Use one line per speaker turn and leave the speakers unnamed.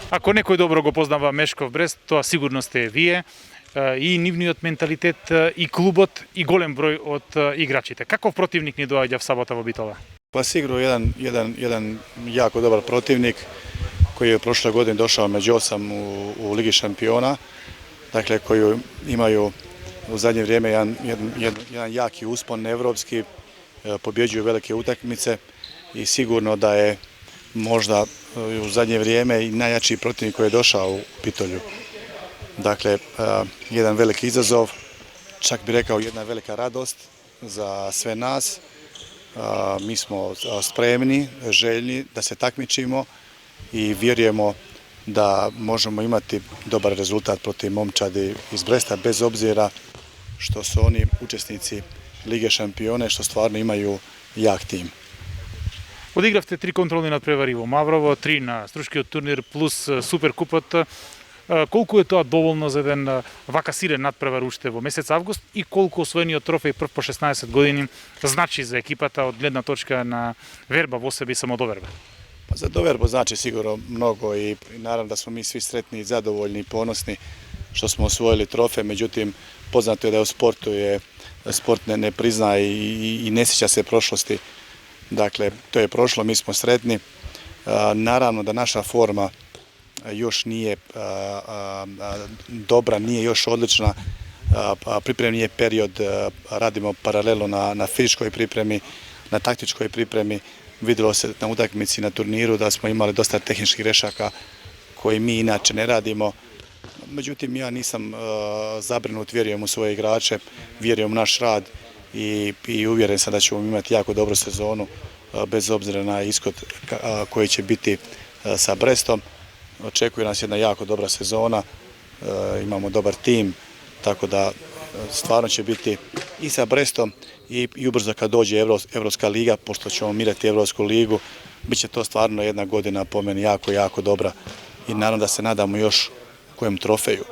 Ако некој добро го познава Мешков Брест, тоа сигурно сте вие, и нивниот менталитет, и клубот, и голем број од играчите. Каков противник ни доаѓа в сабота во Битола?
Pa sigurno jedan jako dobar protivnik koji je prošle godine došao među 8 u Ligi šampiona, dakle koji imaju u zadnje vrijeme jedan jaki uspon evropski, pobjeđuju velike utakmice i sigurno da je možda u zadnje vrijeme i najjači protivnik koji je došao u Bitolju. Dakle, jedan veliki izazov, čak bih rekao jedna velika radost za sve nas. Mi smo spremni, željni da se takmičimo i vjerujemo da možemo imati dobar rezultat protiv momčadi iz Bresta, bez obzira što su oni učesnici Lige šampione, što stvarno imaju jak tim.
Одигравте 3 контролни надпревари во Маврово, 3 на струшкиот турнир плюс Суперкупот. Колку е тоа доволно за еден вака силен надпревар уште во месец август и колку освоениот трофеј прв по 16 години значи за екипата од гледна точка на верба во себе и самодоверба?
Pa za doverbu znači sigurno mnogo i naravno da smo mi svi sretni, zadovoljni i ponosni što smo osvojili trofej, međutim poznato je da u sportu sport ne priznaje i ne sjeća se prošlosti. Dakle, to je prošlo, mi smo sretni. Naravno da naša forma još nije dobra, nije još odlična. Pripremni je period, radimo paralelno na fizičkoj pripremi, na taktičkoj pripremi. Vidjelo se na utakmici na turniru da smo imali dosta tehničkih grešaka koje mi inače ne radimo. Međutim, ja nisam zabrinut, vjerujem u svoje igrače, vjerujem u naš rad i uvjeren sam da ćemo imati jako dobru sezonu bez obzira na ishod koji će biti sa Brestom. Očekuje nas jedna jako dobra sezona, imamo dobar tim, tako da stvarno će biti i sa Brestom i ubrzo kad dođe Evropska liga, pošto ćemo mirati Evropsku ligu, bit će to stvarno jedna godina po meni jako dobra i naravno da se nadamo još kojem trofeju.